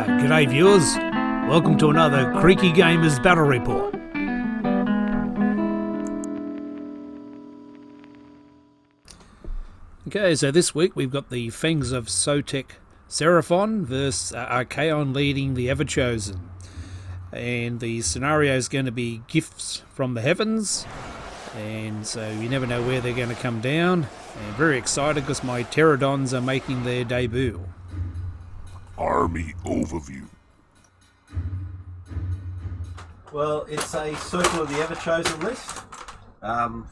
G'day viewers, welcome to another Creaky Gamers Battle Report. Okay, so this week we've got the Fangs of Sotek Seraphon versus Archaon leading the Everchosen. And the scenario is going to be gifts from the heavens, and so you never know where they're going to come down. And very excited because my pterodons are making their debut. Army overview. Well, it's a Circle of the Everchosen list.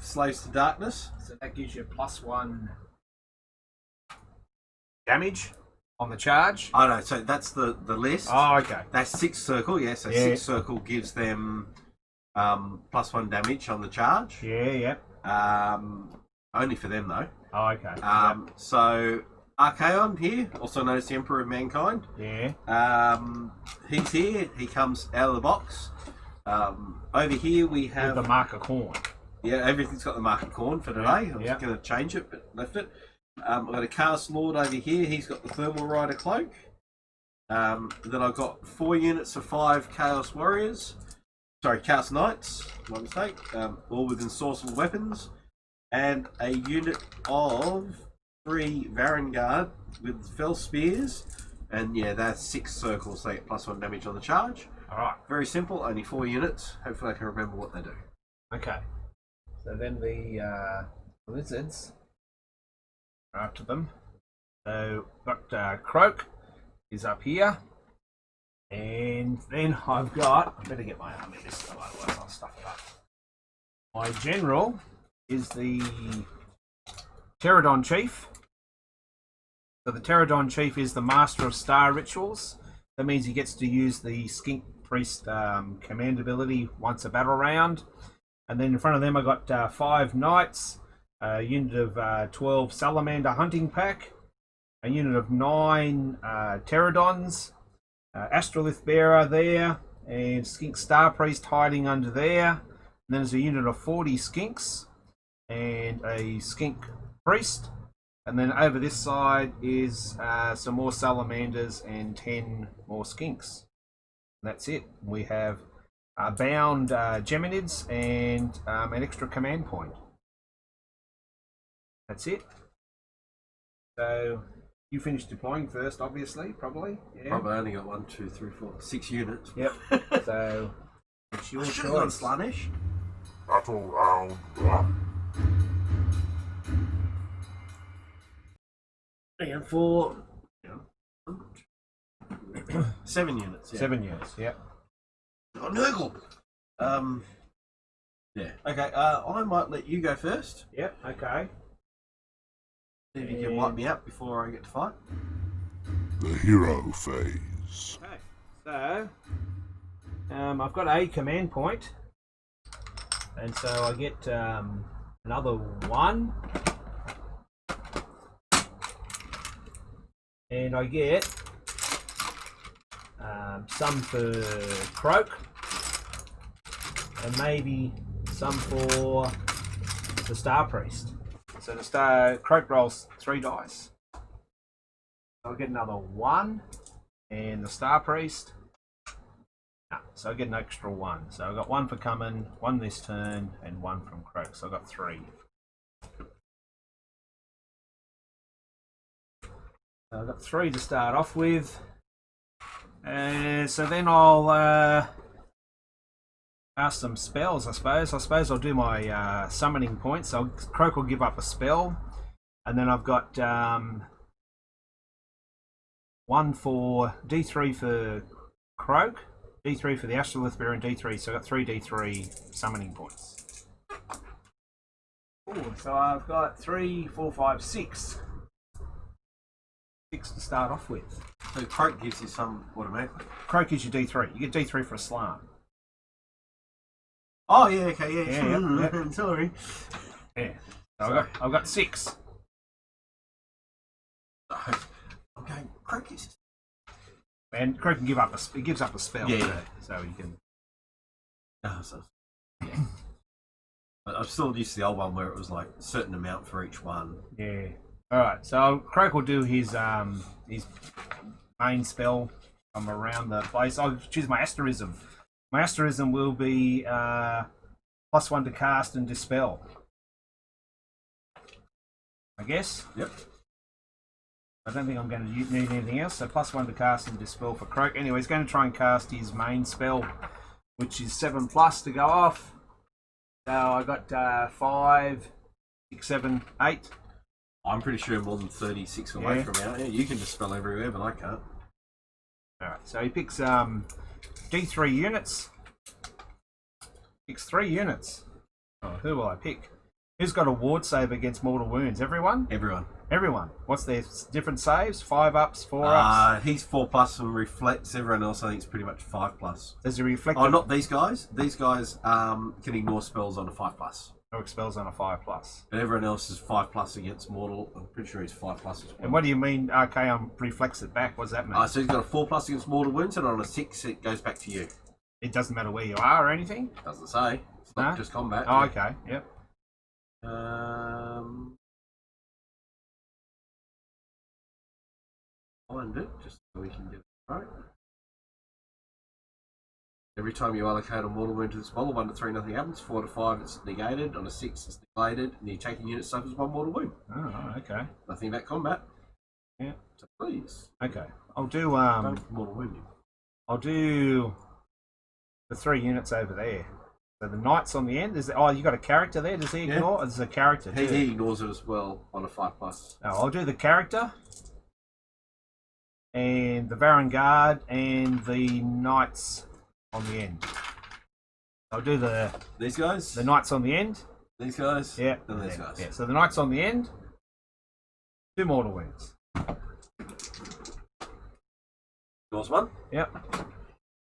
Slaves to Darkness. So that gives you +1 damage on the charge. Oh no, so that's the list. Oh, okay. That's 6 circle, yeah, so 6 circle gives them +1 damage on the charge. Yeah. Only for them though. Oh, okay. So Archaon here, also known as the Emperor of Mankind. Yeah. He's here, he comes out of the box. Over here we have With the marker corn. Yeah, everything's got the market corn for today. I was going to change it, but left it. I've got a Chaos Lord over here. He's got the Thermal Rider Cloak. Then I've got 4 units of 5 Chaos Warriors. Sorry, Chaos Knights. My mistake. All with ensorcelled weapons. And a unit of 3 Varangard with Fell Spears. And yeah, that's 6 circles. They get +1 damage on the charge. Alright. Very simple, only 4 units. Hopefully I can remember what they do. Okay. So then the lizards are after them. So got Croak is up here. And then I've got, I better get my army list, otherwise I'll stuff it up. My general is the Pterodon Chief. So the Pterodon Chief is the Master of Star Rituals. That means he gets to use the Skink Priest command ability once a battle round. And then in front of them I got 5 Knights, a unit of 12 Salamander Hunting Pack, a unit of 9 Pterodons, Astrolith Bearer there, and Skink Star Priest hiding under there. And then there's a unit of 40 Skinks and a Skink Priest. And then over this side is some more Salamanders and 10 more Skinks. And that's it. We have bound Geminids and an extra command point. That's it. So you finished deploying first, obviously, probably. Yeah. Probably only got 1, 2, 3, 4, 6 units. Yep. So it's your Should have gone choice. Slanish. Battle round 1. And for 7 units. Yeah. 7 units. Yep. Oh, Nurgle. Yeah. Okay. I might let you go first. Yep. Okay. See if you can wipe me out before I get to fight. The hero phase. Okay. So I've got a command point, and so I get another 1. And I get some for Croak, and maybe some for the Star Priest. So the Croak rolls 3 dice. So I'll get another 1, and the Star Priest. No, so I get an extra 1. So I've got 1 for coming, 1 this turn, and 1 from Croak. So I've got 3. So I've got 3 to start off with. So then I'll cast some spells, I suppose. I suppose I'll do my summoning points. So Croak will give up a spell. And then I've got 1 for D3 for Croak, D3 for the Astrolith Bearer, and D3. So I've got 3 D3 summoning points. Ooh, so I've got 3, 4, 5, 6. 6 to start off with. So Croak gives you some automatically. Croak gives you D3. You get D3 for a slam. Oh yeah. Okay. Yeah. Yeah. Sorry. Yeah. So I've got 6. I'm going. Croak is. And Croak can give up he gives up a spell. Yeah. Too, so he can. Oh, so, yeah. But I'm still used to the old one where it was like a certain amount for each one. Yeah. All right. So Croak will do his main spell I'm around the place. I'll choose my asterism. My asterism will be +1 to cast and dispel. I guess. Yep. I don't think I'm going to need anything else. So +1 to cast and dispel for Croak. Anyway, he's going to try and cast his main spell, which is 7+ to go off. So I got 5, 6, 7, 8. I'm pretty sure more than 36 away from out here. You can dispel everywhere, but I can't. Alright, so he picks D3 units. Picks 3 units. Oh, who will I pick? Who's got a ward save against mortal wounds? Everyone? Everyone. Everyone. What's their different saves? 5 ups, 4 ups? He's 4+ and reflects. Everyone else I think is pretty much 5+. Does he reflect? Oh, not these guys. These guys can ignore spells on a 5+. No expels on a 5+. But everyone else is 5+ against mortal. I'm pretty sure he's 5+ as well. And what do you mean? Okay, reflects it back. What does that mean? So he's got a 4+ against mortal wounds, and on a 6 it goes back to you. It doesn't matter where you are or anything? Doesn't say. It's not just combat. Oh, okay. Yep. Find it just so we can get it right. Every time you allocate a mortal wound to this model, 1 to 3 nothing happens. 4 to 5 it's negated. On a 6 it's negated, and the attacking unit suffers 1 mortal wound. Oh, okay. Nothing about combat. Yeah. So please. Okay. I'll do Don't mortal wound you. I'll do the 3 units over there. So the knight's on the end. Oh, you got a character there. Does he ignore? There's a character too. He ignores it as well on a 5+. Oh, I'll do the character and the Vanguard and the knights on the end. I'll do these guys. The knights on the end. These guys. Yeah. And these guys. Yeah. So the knights on the end. 2 mortal wounds. Ignores 1. Yep.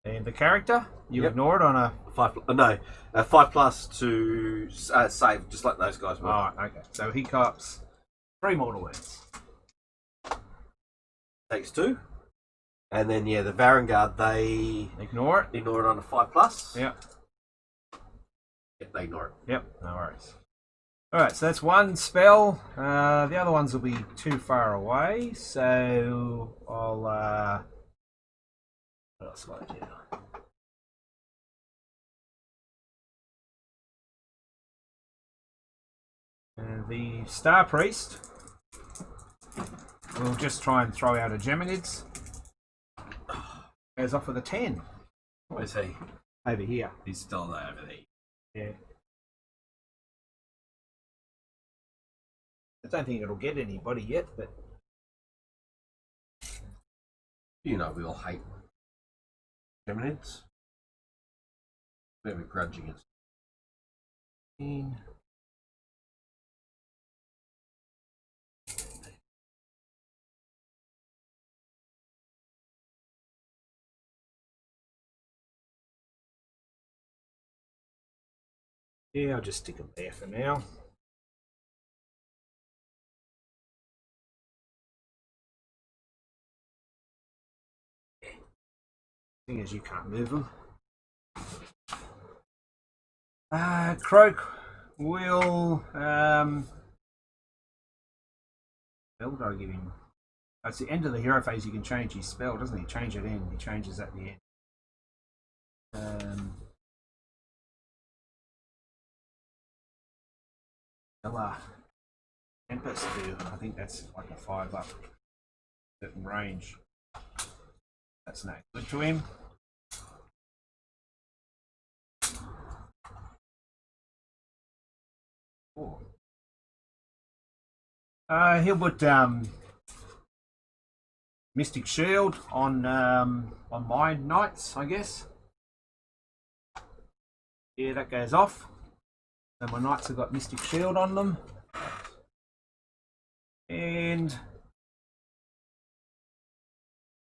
And the character, you Yep. ignore it on a 5+. No, 5+ to save, just like those guys were. Alright, okay. So he cops 3 mortal wounds. Takes 2. And then, the Vanguard, they Ignore it. ignore it on a 5+. Yep. Yep, they ignore it. Yep, no worries. Alright, so that's 1 spell. The other ones will be too far away, so I'll what else will I do? The Star Priest will just try and throw out a Geminids. Goes off with a 10. Where's he? Over here. He's still over there. Yeah. I don't think it'll get anybody yet, but You know we all hate Geminids. We have a grudge against yeah, I'll just stick them there for now. Thing is, you can't move them. Croak will. What did I give him? It's the end of the hero phase. You can change his spell, doesn't he? Change it in. He changes at the end. Tempest do. I think that's like a 5 up certain range. That's no good to him. Oh. He'll put Mystic Shield on my knights, I guess. Yeah, that goes off. And my knights have got Mystic Shield on them. And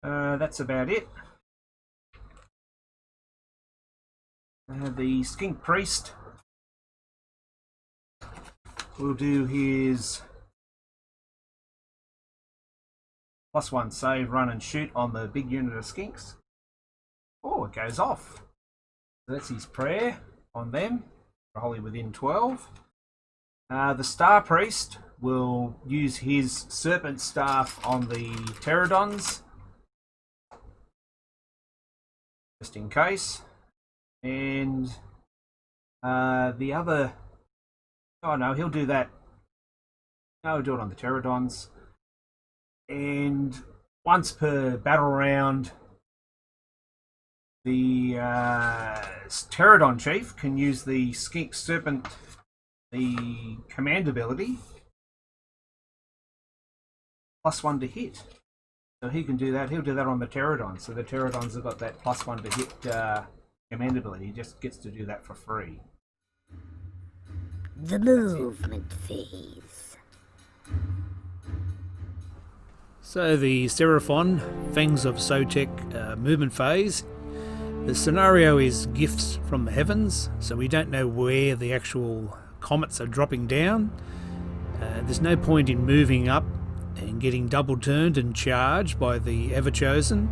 that's about it. The Skink Priest will do his +1 save, run and shoot on the big unit of skinks. Oh, it goes off. So that's his prayer on them. Wholly within 12. The Star Priest will use his Serpent Staff on the Pterodons. just in case. And the other, oh no, he'll do that. No, he'll do it on the pterodons. And once per battle round, the pterodon chief can use the skink serpent, the command ability, +1 to hit. So he can do that. He'll do that on the pterodons. So the pterodons have got that +1 to hit command ability. He just gets to do that for free. The movement phase. So the Seraphon, Fangs of Sotek movement phase. The scenario is gifts from the heavens, so we don't know where the actual comets are dropping down. There's no point in moving up and getting double turned and charged by the Everchosen.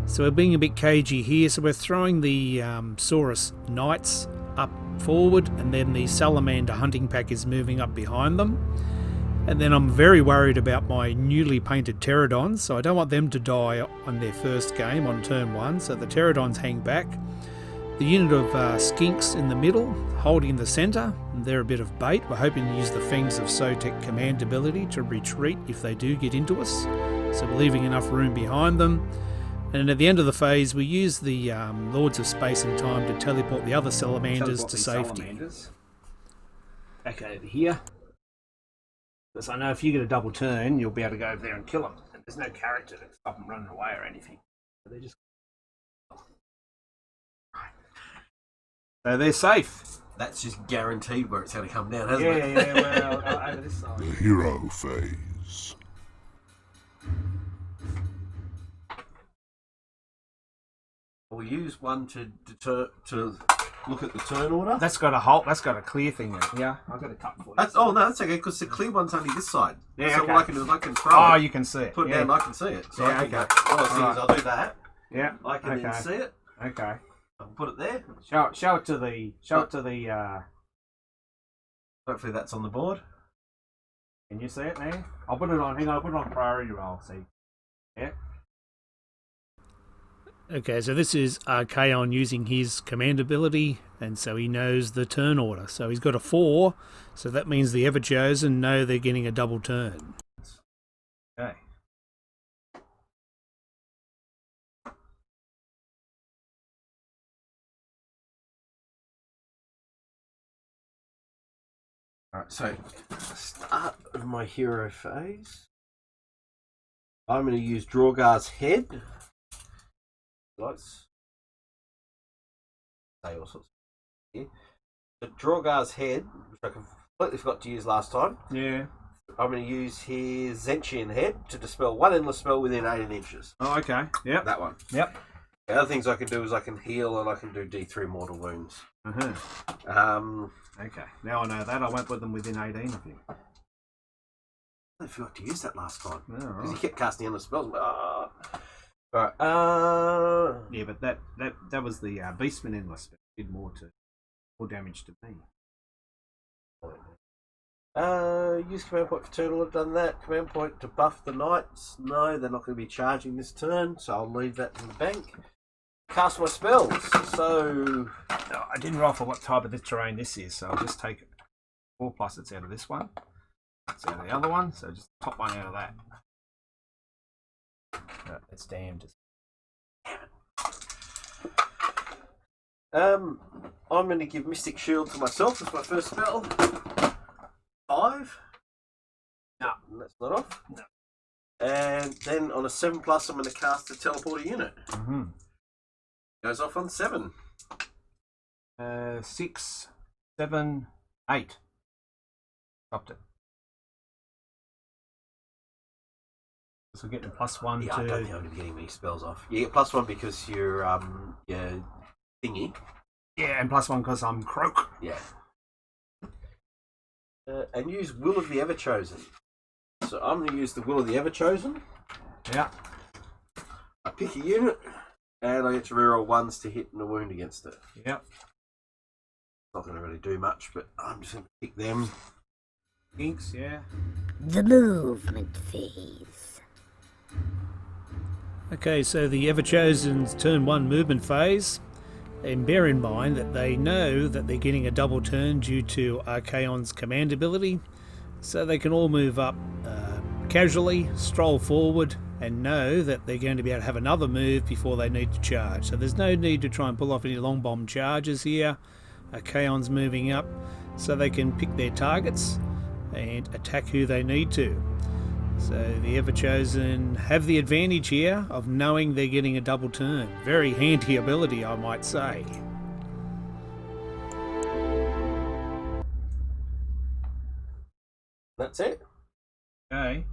So we're being a bit cagey here, so we're throwing the Saurus Knights up forward, and then the Salamander hunting pack is moving up behind them. And then I'm very worried about my newly painted pterodons, so I don't want them to die on their first game on turn 1, so the pterodons hang back. The unit of skinks in the middle, holding the centre, and they're a bit of bait. We're hoping to use the Fangs of Sotek command ability to retreat if they do get into us, so we're leaving enough room behind them. And at the end of the phase, we use the Lords of Space and Time to teleport the other salamanders to safety. Back over here. Because I know if you get a double turn, you'll be able to go over there and kill them. And there's no character to stop them running away or anything. So they're just... So they're safe. That's just guaranteed where it's going to come down, hasn't Yeah, it? yeah, well, over this side. The hero phase. We use one to look at the turn order. That's got a halt. That's got a clear thing in it. Yeah, I've got a cut for you. That's no, that's okay because the clear one's only this side. Yeah, so okay. what I can do is I can throw Oh, it, you can see it. put it Yeah. down, and I can see it. So Yeah, I can okay. go. What I'll see is I'll do that. Yeah. I can then Okay. see it. Okay. I can put it there. Show it to the. Hopefully that's on the board. Can you see it there? I'll put it on. Hang on. I'll put it on priority roll. See. Yeah. Okay, so this is Archaon using his command ability, and so he knows the turn order. So he's got a 4, so that means the Everchosen know they're getting a double turn. Okay. Alright, so start of my hero phase. I'm going to use Drogar's head. Let's say all sorts here. The Drogar's head, which I completely forgot to use last time. Yeah. I'm going to use his Zentian head to dispel one endless spell within 18 inches. Oh, okay. Yep. That one. Yep. The other things I can do is I can heal and I can do D3 mortal wounds. Uh-huh. Okay. Now I know that. I won't put them within 18 of you. I forgot to use that last time. Oh, Because he right. kept casting endless spells. Alright, Yeah, but that was the Beastman endless. It did more damage to me. use command point for turn. I've done that. Command point to buff the knights. No, they're not going to be charging this turn, so I'll leave that in the bank. Cast my spells. So No, I didn't roll for what type of the terrain this is, so I'll just take 4 plus it's out of this one. It's out of the other one, so just top one out of that. It's damned. I'm going to give Mystic Shield to myself as my first spell. 5. No, that's not off. No. And then on a 7 plus, I'm going to cast a teleporter unit. Mm-hmm. Goes off on 7. 6, 7, 8. Stopped it. So we're getting a +1 Yeah, to. I don't think I'm going to be getting many spells off. You get +1 because you're thingy. Yeah, and +1 because I'm Croak. Yeah. And use Will of the Everchosen. So I'm going to use the Will of the Everchosen. Yeah. I pick a unit, and I get to reroll 1s to hit and a wound against it. Yep. Not going to really do much, but I'm just going to pick them. Inks, yeah. The movement phase. Okay, so the Everchosen's turn 1 movement phase, and bear in mind that they know that they're getting a double turn due to Archaon's command ability, so they can all move up casually, stroll forward, and know that they're going to be able to have another move before they need to charge. So there's no need to try and pull off any long bomb charges here. Archaon's moving up so they can pick their targets and attack who they need to. So the Everchosen have the advantage here of knowing they're getting a double turn. Very handy ability, I might say. That's it. Okay.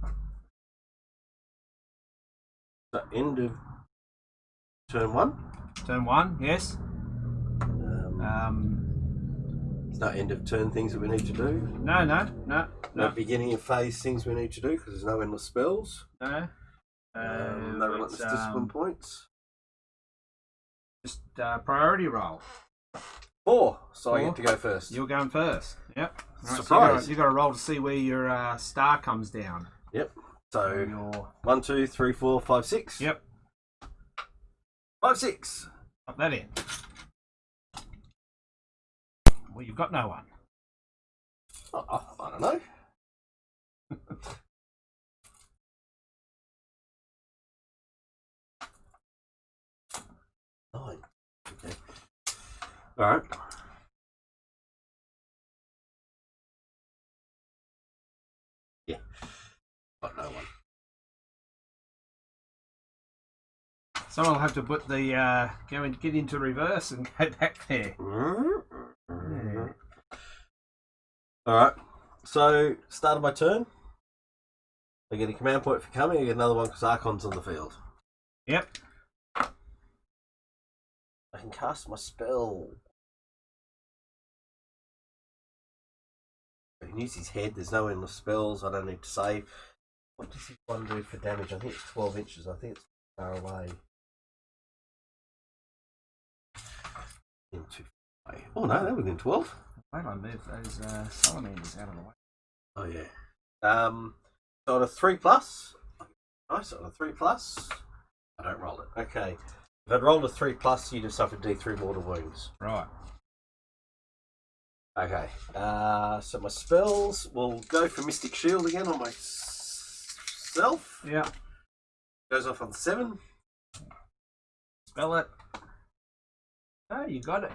So end of turn 1. Turn 1, yes. It's not end of turn things that we need to do. No. Beginning of phase things we need to do because there's no endless spells. No. No relentless discipline points. Just priority roll. 4, so I 4. get to go first. You're going first. Yep. Right, Surprise. So you got to roll to see where your star comes down. Yep. So Your 1, 2, 3, 4, 5, 6. Yep. 5, 6. Up that in. Well, you've got no one. I don't know. Nine. Okay. All right. Yeah. Got no one. Someone will have to put the go and get into reverse and go back there. Alright, so start of my turn. I get a command point for coming, I get another one because Archon's on the field. Yep. I can cast my spell. I can use his head, there's no endless spells, I don't need to save. What does his one do for damage? I think it's 12 inches, I think it's far away. Into. Oh no, they're within 12. Why don't I move those salamanders out of the way? Oh yeah. So on a 3+. Nice, on a 3+. I don't roll it. Okay. If I'd rolled a 3+, you'd have suffered D3 mortal wounds. Right. Okay. So my spells will go for Mystic Shield again on myself. Yeah. Goes off on 7. Spell it. Oh, you got it.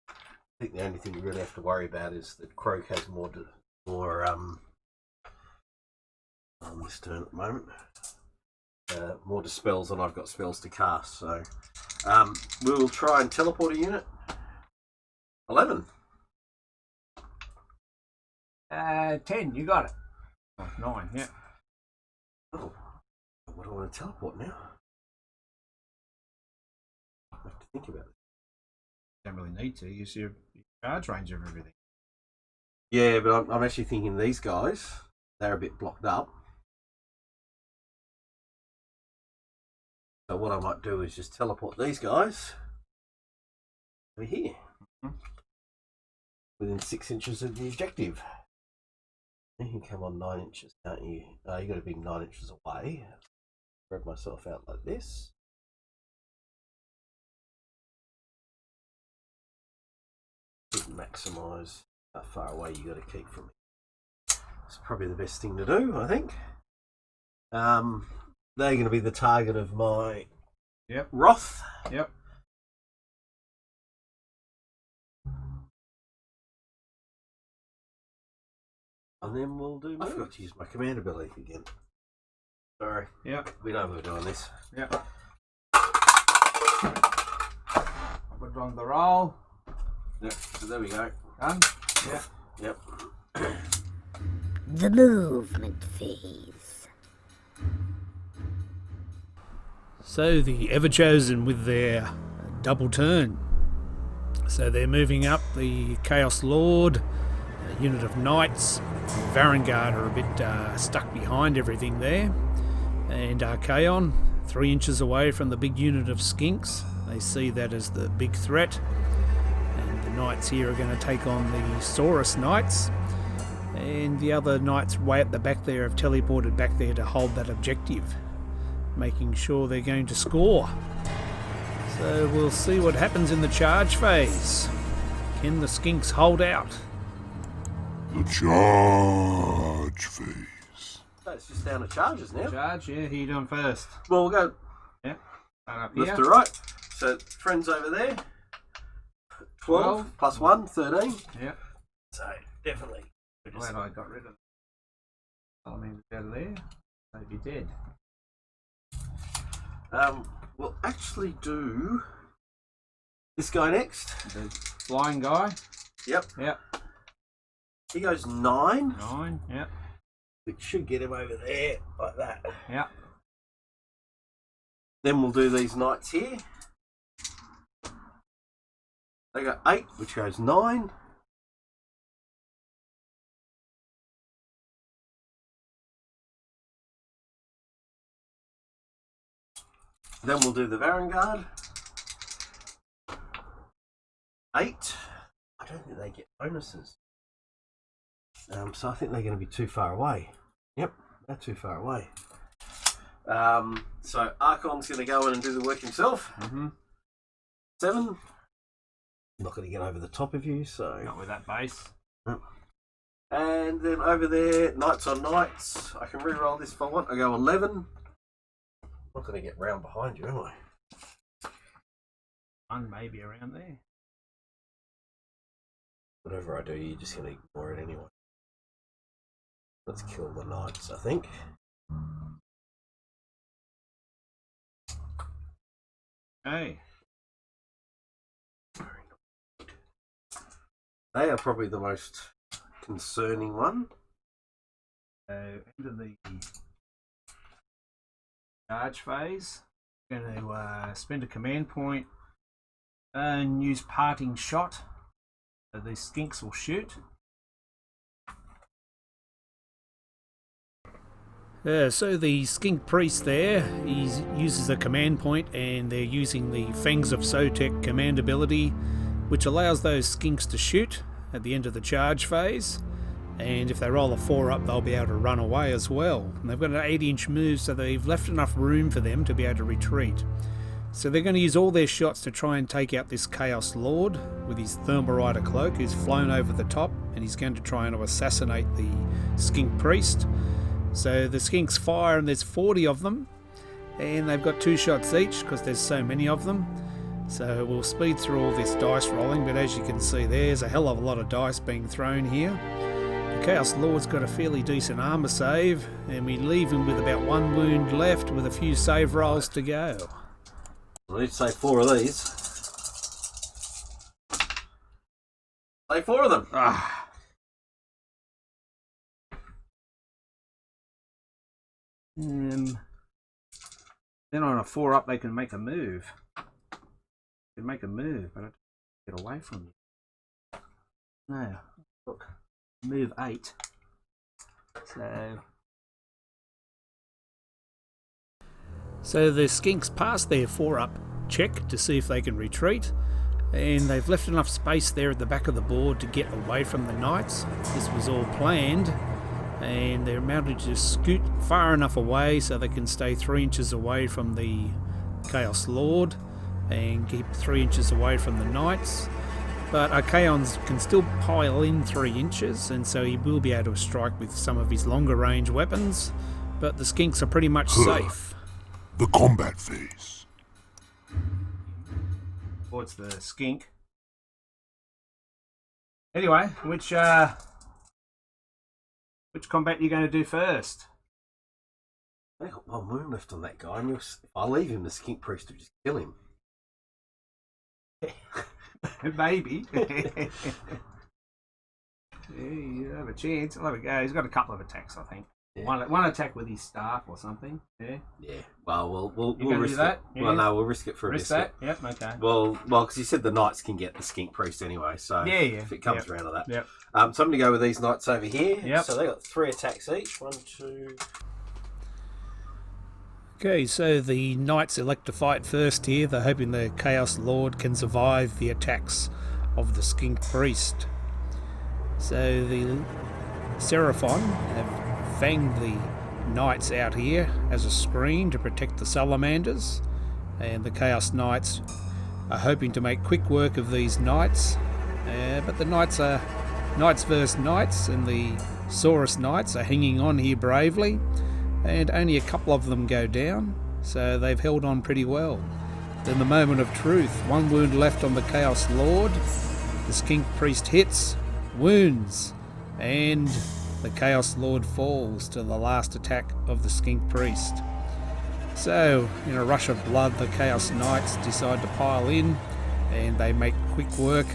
I think the only thing you really have to worry about is that Croak has more on this turn at the moment. More dispels than I've got spells to cast. So we'll try and teleport a unit. 11. 10. You got it. Oh, 9. Yeah. Oh, what do I want to teleport now? I have to think about it. Don't really need to. Use your charge range of everything. Yeah, but I'm actually thinking these guys, they're a bit blocked up. So what I might do is just teleport these guys over here. Within 6 inches of the objective. You can come on 9 inches, can't you? You got to be 9 inches away. Spread myself out like this. Maximise how far away you got to keep from me. It's probably the best thing to do, I think. They're going to be the target of my wrath. Yep. And then we'll do. I forgot to use my command ability again. Sorry. Yep. We know we're doing this. Yep. Put on the roll. Yep. So there we go. Done. Yep. Yep. The movement phase. So the Everchosen with their double turn. So they're moving up. The Chaos Lord, a unit of Knights, Varangard are a bit stuck behind everything there. And Archaon, 3 inches away from the big unit of Skinks. They see that as the big threat. And the Knights here are going to take on the Saurus Knights. And the other Knights way at the back there have teleported back there to hold that objective. making sure they're going to score. So we'll see what happens in the charge phase. Can the skinks hold out? The charge phase. So it's just down to charges now. Charge, yeah, who you doing first? Well, we'll go Yep. Start up left here. to right. So friends over there. 12 plus 1, 13. Yep. So definitely. Glad I got rid of elements out of there. They'd be dead. We'll actually do this guy next. The flying guy. Yep. Yep. He goes 9. 9. Yep. Which should get him over there like that. Yep. Then we'll do these knights here. They go 8, which goes 9. Then we'll do the Vanguard. 8. I don't think they get bonuses. So I think they're going to be too far away. Yep, they're too far away. So Archon's going to go in and do the work himself. 7. Not going to get over the top of you, so... Not with that base. And then over there, Knights on Knights. I can re-roll this if I want. I go 11. Not going to get round behind you, am I? One maybe around there. Whatever I do, you're just going to ignore it anyway. Let's kill the Knights, I think. Hey. They are probably the most concerning one. So into the charge phase. Going to spend a command point and use parting shot. So these skinks will shoot. So the skink priest there, he uses a command point, and they're using the Fangs of Sotek command ability, which allows those skinks to shoot at the end of the charge phase. And if they roll a 4 up, they'll be able to run away as well. And they've got an 8-inch move, so they've left enough room for them to be able to retreat. So they're going to use all their shots to try and take out this Chaos Lord with his Thermal Rider cloak, who's flown over the top, and he's going to try and assassinate the skink priest. So the skinks fire, and there's 40 of them, and they've got 2 shots each because there's so many of them. So we'll speed through all this dice rolling, but as you can see, there's a hell of a lot of dice being thrown here. The Chaos Lord's got a fairly decent armor save, and we leave him with about 1 wound left with a few save rolls to go. I need to say 4 of these. Say 4 of them. Then on a 4 up, they can make a move. They can make a move, but I don't get away from you. No, look, move 8. So the skinks pass their 4 up check to see if they can retreat, and they've left enough space there at the back of the board to get away from the knights. This was all planned, and they're mounted to scoot far enough away so they can stay 3 inches away from the Chaos Lord and keep 3 inches away from the knights. But Archaons can still pile in 3 inches, and so he will be able to strike with some of his longer range weapons, but the skinks are pretty much safe. The combat phase. Towards the skink. Anyway, which combat are you going to do first? I got 1 wound left on that guy, and if I leave him, the skink priest will just kill him. Maybe. Yeah, you have a chance. I'll have a go. He's got a couple of attacks, I think. Yeah. One attack with his staff or something. Yeah. Yeah. Well, we'll gonna risk do that? it. Yeah. Well, no, we'll risk it for a Risk biscuit. that? Yep, okay. Well, because you said the knights can get the skink priest anyway, so Yeah. if it comes Yep. around to that. Yep. So I'm going to go with these knights over here. Yep. So they got 3 attacks each. 1, 2. Okay, so the knights elect to fight first here. They're hoping the Chaos Lord can survive the attacks of the skink priest. So the Seraphon have fanged the knights out here as a screen to protect the salamanders, and the Chaos Knights are hoping to make quick work of these knights. But the knights are knights versus knights, and the Saurus Knights are hanging on here bravely, and only a couple of them go down, so they've held on pretty well. Then the moment of truth, one wound left on the Chaos Lord. The Skink Priest hits, wounds, and the Chaos Lord falls to the last attack of the Skink Priest. So, in a rush of blood, the Chaos Knights decide to pile in, and they make quick work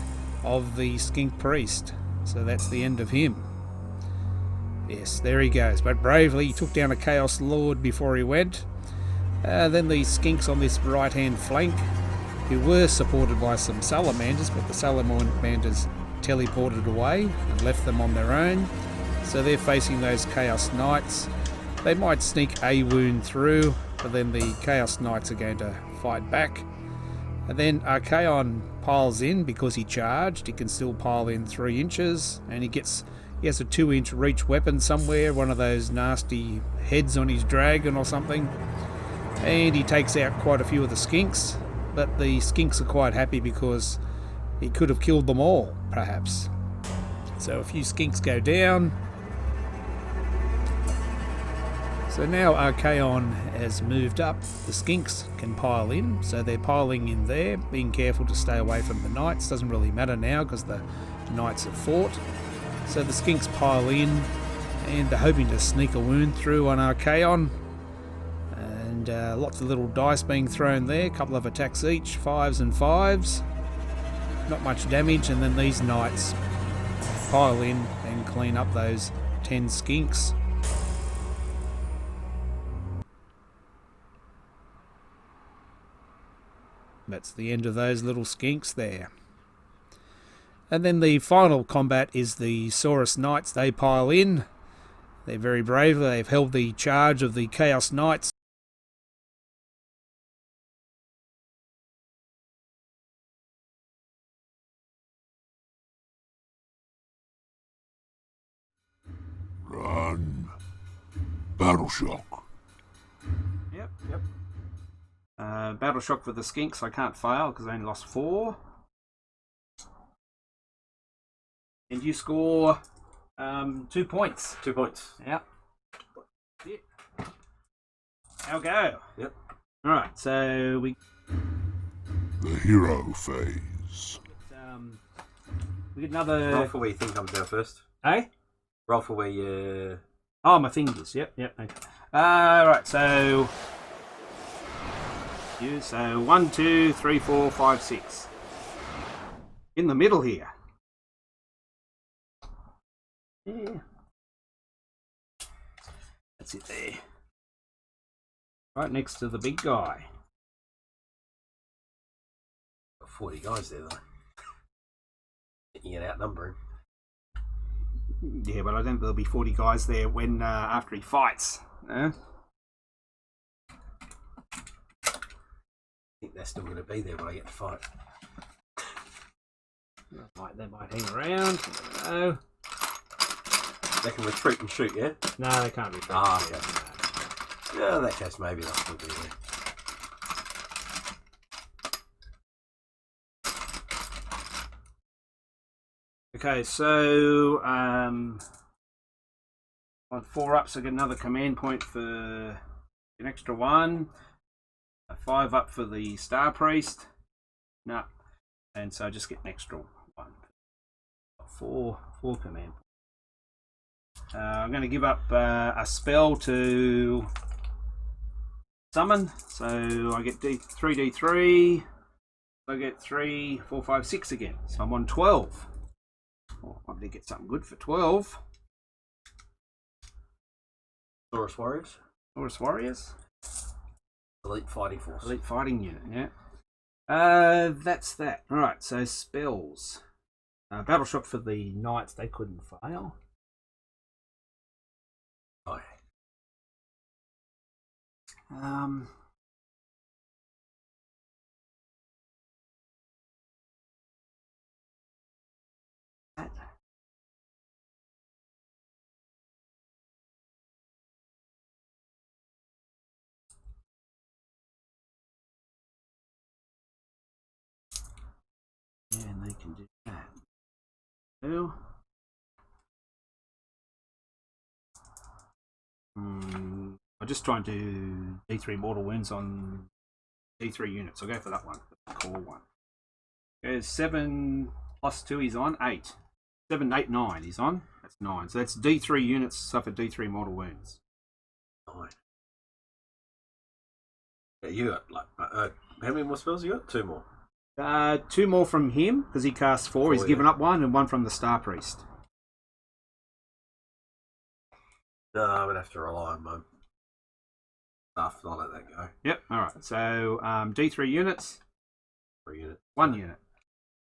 of the Skink Priest. So that's the end of him. Yes, there he goes. But bravely, he took down a Chaos Lord before he went. Then the Skinks on this right-hand flank, who were supported by some salamanders, but the salamanders teleported away and left them on their own. So they're facing those Chaos Knights. They might sneak a wound through, but then the Chaos Knights are going to fight back. And then Archaon piles in because he charged. He can still pile in 3 inches, and he has a 2-inch reach weapon somewhere, one of those nasty heads on his dragon or something. And he takes out quite a few of the Skinks, but the Skinks are quite happy because he could have killed them all, perhaps. So a few Skinks go down. So now Archaon has moved up. The Skinks can pile in, so they're piling in there, being careful to stay away from the Knights. Doesn't really matter now because the Knights have fought. So the Skinks pile in, and they're hoping to sneak a wound through on Archaon. And lots of little dice being thrown there, a couple of attacks each, 5s and 5s. Not much damage, and then these Knights pile in and clean up those 10 Skinks. That's the end of those little Skinks there. And then the final combat is the Saurus Knights. They pile in. They're very brave. They've held the charge of the Chaos Knights. Run. Battle shock. Yep. Battle shock for the Skinks. I can't fail because I only lost 4. And you score 2 points. 2 points. Yep. I'll go. Yep. Alright, so we The hero phase. get another. Roll for where you think comes down first. Eh? Roll for where you... Oh, my fingers. Yep. Okay. Right, so. So 1, 2, 3, 4, 5, 6. In the middle here. Yeah. That's it there. Right next to the big guy. Got 40 guys there, though. You can outnumber him. Yeah, but I don't think there'll be 40 guys there when after he fights. I think they're still going to be there when I get to fight. They might hang around. No. They can retreat and shoot, yeah? No, they can't be. Ah, yeah. Yeah, in that case, maybe they'll still be there. Okay, so on 4 ups, I get another command point for an extra 1. 5 up for the Star Priest. No, and so I just get an extra 1. 4 command points. I'm going to give up a spell to summon, so I get 3d3. I get 3, 4, 5, 6 again, so I'm on 12. Oh, I might get something good for 12. Saurus Warriors. Saurus Warriors. Elite Fighting Force. Elite Fighting Unit, yeah. That's that. Alright, so spells. Battle Shock for the Knights, they couldn't fail. Oh, Um, that. they can do that. So, I'll just try and do D3 mortal wounds on D3 units. I'll go for that one, the core one. There's 7 plus 2 he's on, 8. 7, 8, 9 he's on. That's 9. So that's D3 units suffer D3 mortal wounds. 9. Yeah, you got like how many more spells you got? 2 more. 2 more from him because he cast 4. He's given up 1, and 1 from the Star Priest. No, I'm gonna have to rely on my stuff. I'll let that go. Yep. All right. So D3 units. 3 units. 1 unit.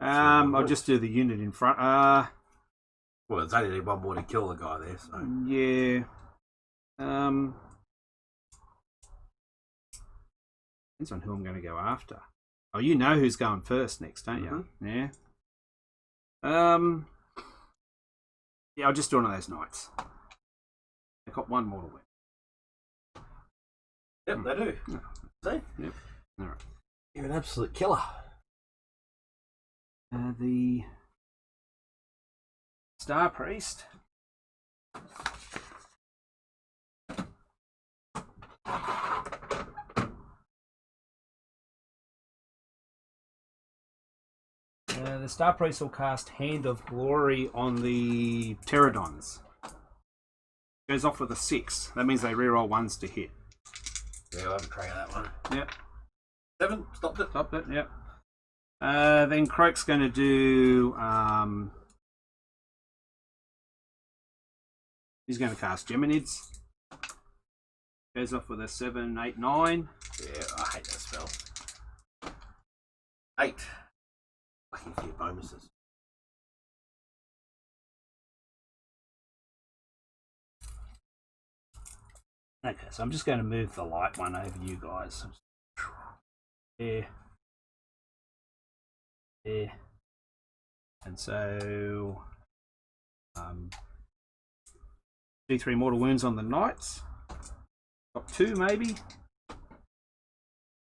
I'll just do the unit in front. Well, it's only need 1 more to kill the guy there. So Yeah. Depends on who I'm going to go after. Oh, you know who's going first next, don't you? Yeah. Yeah, I'll just do one of those knights. They've got 1 more to win. yep, they do. See? Yep. All right. You're an absolute killer. The Star Priest. The Star Priest will cast Hand of Glory on the Pterodons. Goes off with a 6. That means they reroll 1s to hit. Yeah, I'll have a try that one. Yep. 7, stopped it. Stopped it, yep. Then Croak's going to do... he's going to cast Geminids. Goes off with a 7, 8, 9. Yeah, I hate that spell. 8. Lucky for your bonuses. Okay, so I'm just going to move the light one over you guys. There. There. And so... D3 mortal wounds on the knights. Got 2 maybe.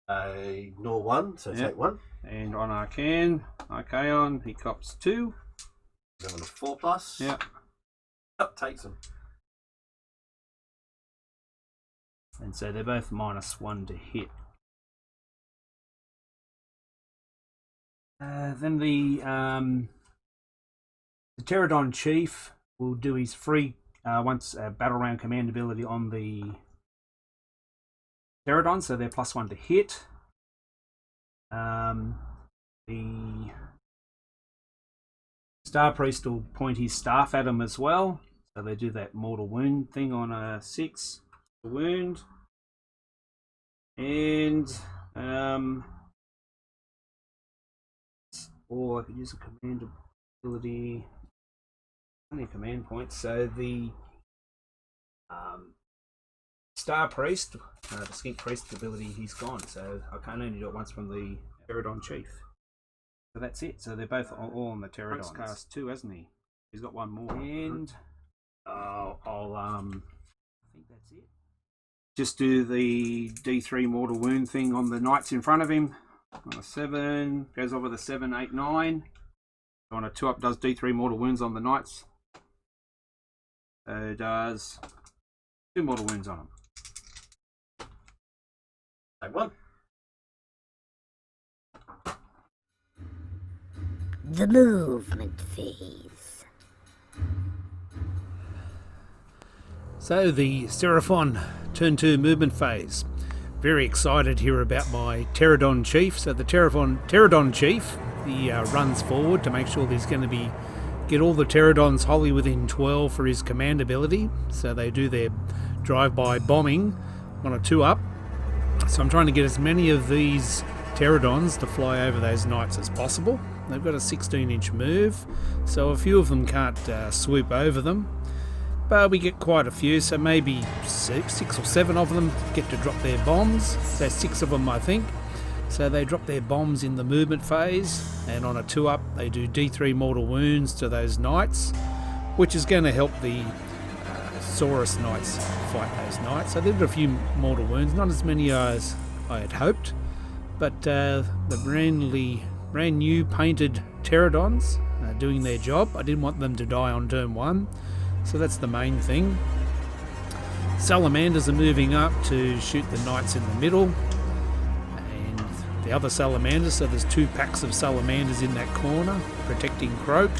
Ignore 1, so Yep. take 1. And on Archaon, he cops 2. Go on a 4 plus. Yep. Yep, takes them. And so they're both -1 to hit. Then the Pterodon Chief will do his free once battle round command ability on the Pterodon, so they're +1 to hit. The Star Priest will point his staff at him as well, so they do that mortal wound thing on a 6 wound. And or I could use a command ability. Only command points. So the Star Priest, the Skink Priest ability, he's gone. So I can only do it once from the Pterodon Chief. So that's it. So they're both all on the Pterodon. He's cast 2, hasn't he? He's got 1 more. And I think that's it. Just do the D3 mortal wound thing on the knights in front of him. On a 7, goes over the 7, 8, 9. On a 2 up, does D3 mortal wounds on the knights. So does 2 mortal wounds on them. Take 1. The movement phase. So the Seraphon turn 2 movement phase. Very excited here about my Pterodon Chief. So the Pterodon Chief, he runs forward to make sure he's going to get all the Pterodons wholly within 12 for his command ability. So they do their drive-by bombing on a 2 up. So I'm trying to get as many of these Pterodons to fly over those knights as possible. They've got a 16-inch move, so a few of them can't swoop over them. But we get quite a few, so maybe 6 or 7 of them get to drop their bombs. So 6 of them, I think. So they drop their bombs in the movement phase, and on a 2 up they do D3 mortal wounds to those knights, which is going to help the Saurus knights fight those knights. So they did a few mortal wounds, not as many as I had hoped, but the brand new painted pterodons doing their job. I didn't want them to die on turn 1, so that's the main thing. Salamanders are moving up to shoot the knights in the middle, and the other salamanders, so there's 2 packs of salamanders in that corner protecting Croak,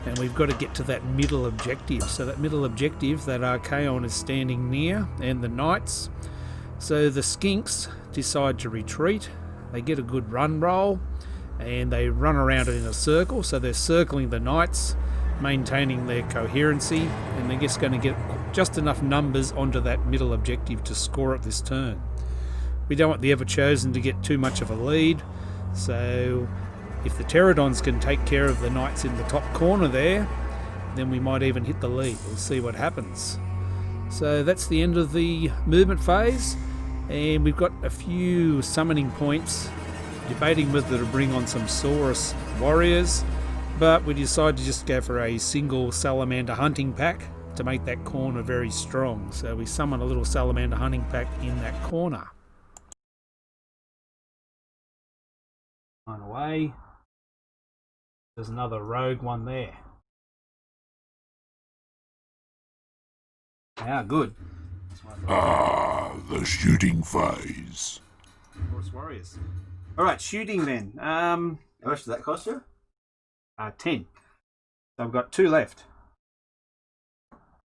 and we've got to get to that middle objective. So that middle objective that Archaon is standing near, and the knights. So the skinks decide to retreat. They get a good run roll and they run around it in a circle, so they're circling the knights, maintaining their coherency, and they're just going to get just enough numbers onto that middle objective to score it this turn. We don't want the Everchosen to get too much of a lead, so if the pterodons can take care of the knights in the top corner there, then we might even hit the lead. We'll see what happens. So that's the end of the movement phase, and we've got a few summoning points, debating whether to bring on some Saurus warriors, but we decided to just go for a single salamander hunting pack to make that corner very strong. So we summon a little salamander hunting pack in that corner. On away. There's another rogue one there. Ah, good. The shooting phase. Saurus warriors. Alright, shooting then. How much does that cost you? 10. So I've got 2 left.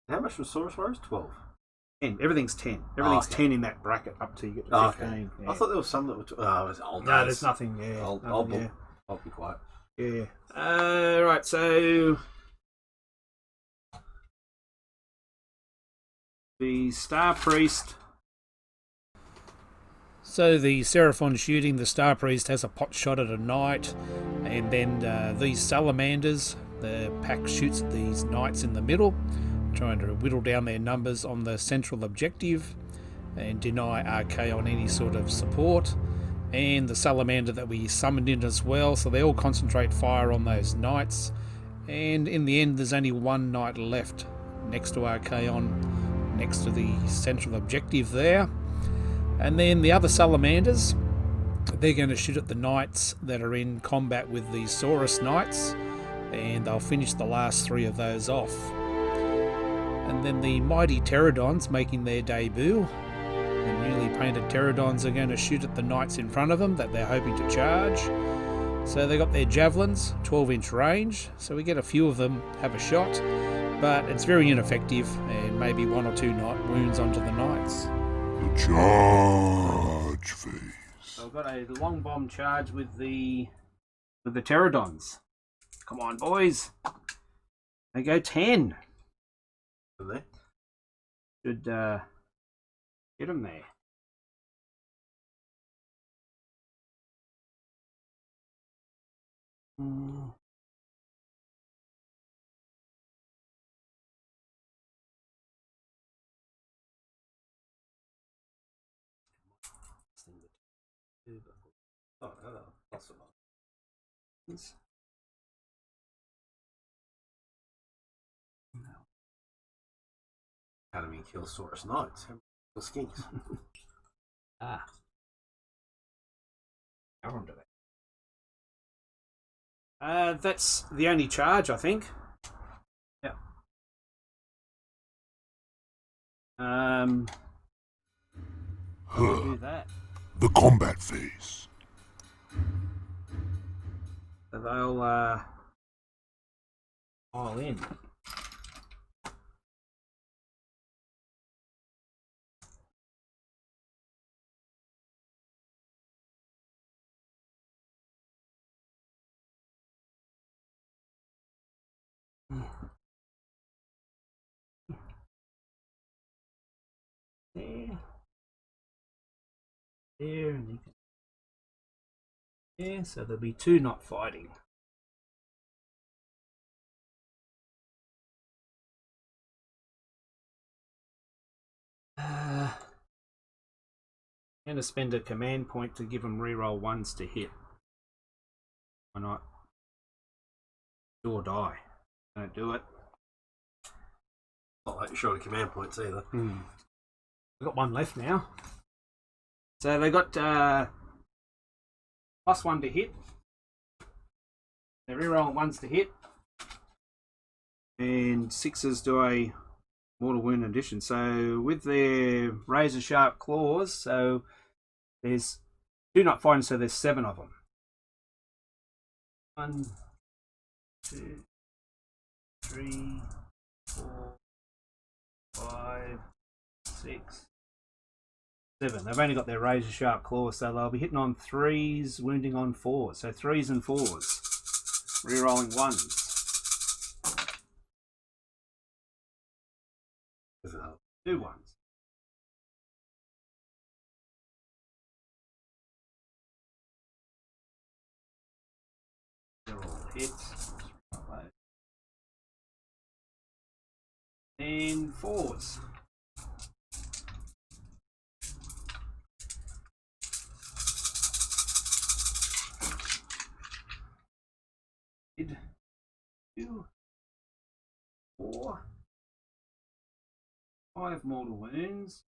How much was Saurus Warriors? 12. 10. Everything's 10. Everything's 10 in that bracket up to you get to 15. Okay. Yeah. I thought there was some that were... it was old No, days. there's nothing. Yeah, I'll be quiet. Yeah. Right, so the Star Priest. So the Seraphon shooting, the Star Priest has a pot shot at a knight, and then these salamanders, the pack shoots at these knights in the middle, trying to whittle down their numbers on the central objective and deny Archaon any sort of support. And the salamander that we summoned in as well, so they all concentrate fire on those knights, and in the end there's only 1 knight left next to Archaon, next to the central objective there. And then the other salamanders, they're going to shoot at the knights that are in combat with the Saurus knights, and they'll finish the last 3 of those off. And then the mighty pterodons making their debut. The newly painted pterodons are going to shoot at the knights in front of them that they're hoping to charge. So they got their javelins, 12-inch range, so we get a few of them have a shot, but it's very ineffective, and maybe 1 or 2 knight wounds onto the knights. The charge phase. So I've got a long bomb charge with the pterodons. Come on, boys. They go 10. Are they? Should get them there. Oh, no, that's a lot. Academy kills Saurus Knights. Kill skinks. Ah. How on to that? That's the only charge, I think. Yeah. I'll do that. The combat phase. So they'll pile in. There. There, and you can. There, so there'll be 2 not fighting. I'm going to spend a command point to give them reroll 1s to hit. Why not? Do or die. Don't do it. Not like you're short of command points either. We've got 1 left now. So they got +1 to hit They're rerolling 1s to hit. And 6s do a mortal wound addition. So with their razor sharp claws, so there's 2 not fighting, so there's 7 of them. 1, 2, 3, 4, 5, 6, 7. They've only got their razor sharp claws, so they'll be hitting on 3s, wounding on 4s. So 3s and 4s. Rerolling 1s. Two 1s. They're all hits. And 4s. Did 2, 4, 5 mortal wounds.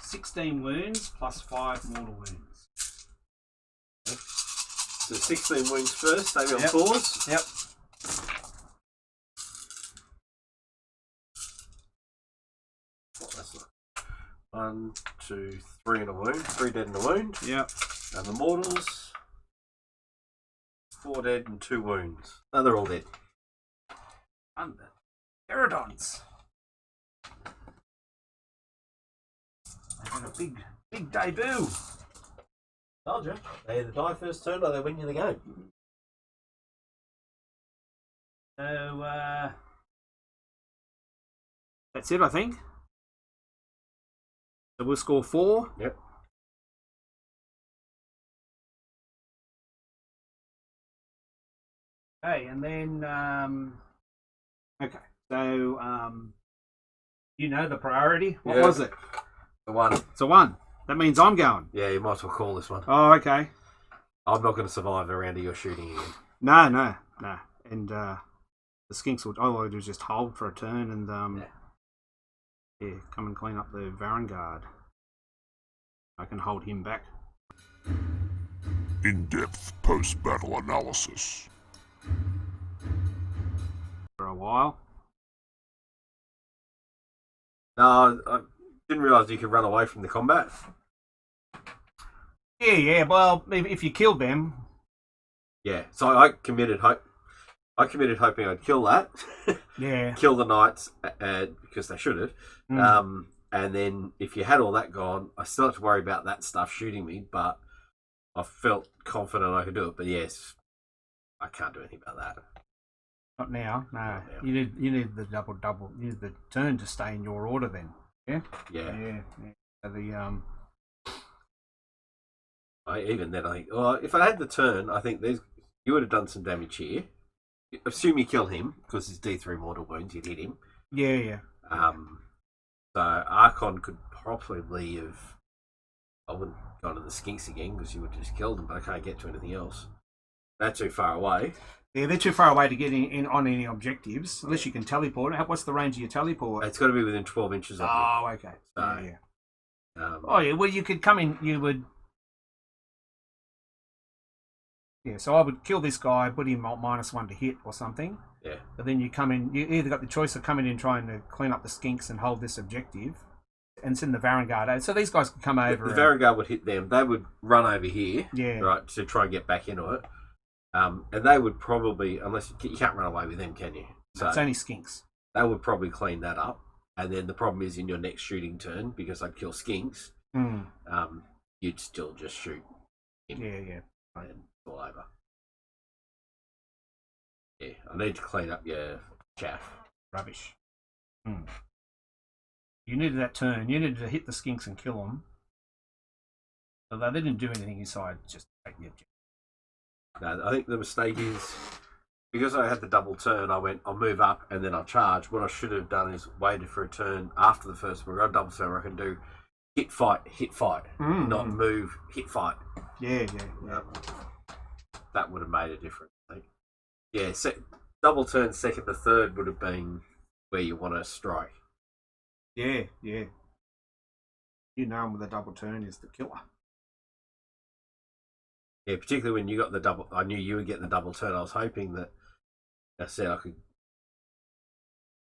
16 wounds plus 5 mortal wounds. So 16 wounds first, maybe on 4s. Yep. That's 1, 2, 3 in a wound. 3 dead in a wound. Yep. And the mortals, 4 dead and 2 wounds. No, they're all dead. And the Pterodons. They've had a big debut. Told you. They either die first turn or they win you the game. So, that's it, I think. So we'll score 4. Yep. Okay, and then, okay, so, you know the priority. What was it? The 1. It's a 1. That means I'm going. Yeah, you might as well call this one. Oh, okay. I'm not going to survive a round of your shooting again. No. And the skinks will, all I do is just hold for a turn and, yeah, come and clean up the Varangard. I can hold him back. In-depth post-battle analysis. For a while. No, I didn't realise you could run away from the combat. Yeah. Well, if you killed them. Yeah, so I committed hoping I'd kill that. Yeah. Kill the knights because they should have. And then if you had all that gone, I still have to worry about that stuff shooting me, but I felt confident I could do it. But yes, I can't do anything about that. Not now. No. Not now. You need the double. You need the turn to stay in your order then. Yeah. Yeah. So the Even then, I think, well, if I had the turn, I think you would have done some damage here. Assume you kill him because his D3 mortal wounds, you'd hit him. Yeah. So Archon could probably have. I wouldn't go to the skinks again because you would have just killed them, but I can't get to anything else. They're too far away. Yeah, they're too far away to get in on any objectives unless you can teleport. What's the range of your teleport? It's got to be within 12 inches of you. Oh, okay. So, yeah. Well, you could come in. You would. Yeah, so I would kill this guy, put him on -1 to hit or something. Yeah. But then you come in. You either got the choice of coming in trying to clean up the skinks and hold this objective, and send the Varangard. So these guys could come over. The Varangard would hit them. They would run over here. Yeah. Right, to try and get back into it. And they would probably, unless you can't run away with them, can you? So it's only skinks. they would probably clean that up. And then the problem is in your next shooting turn, because I'd kill skinks, you'd still just shoot him. Yeah. And it's all over. Yeah, I need to clean up your chaff. Rubbish. You needed that turn. You needed to hit the skinks and kill them. Although they didn't do anything inside, just take the objective. No, I think the mistake is, because I had the double turn, I went, I'll move up and then I'll charge. What I should have done is waited for a turn after the first one. I got a double turn where I can do hit, fight, not move, hit, fight. Yeah. That would have made a difference, I think. Yeah, double turn second to third would have been where you want to strike. Yeah. You know him with a double turn is the killer. Yeah, particularly when you got the double. I knew you would get the double turn. I was hoping that I said I could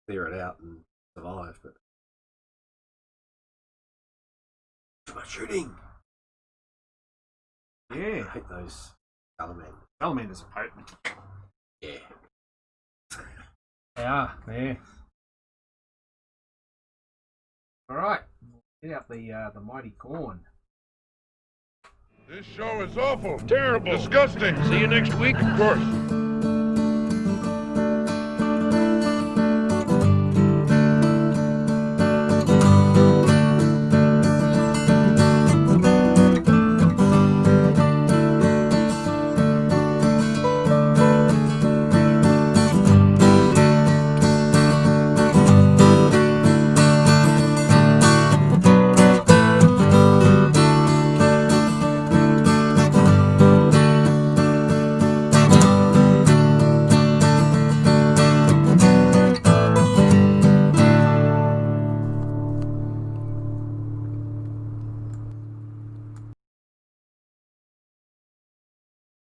clear it out and survive, but too much shooting. Yeah. I hate those salamanders. Salamanders are potent. Yeah. They are, yeah. Alright. Get out the mighty corn. This show is awful. Terrible. Disgusting. See you next week. Of course.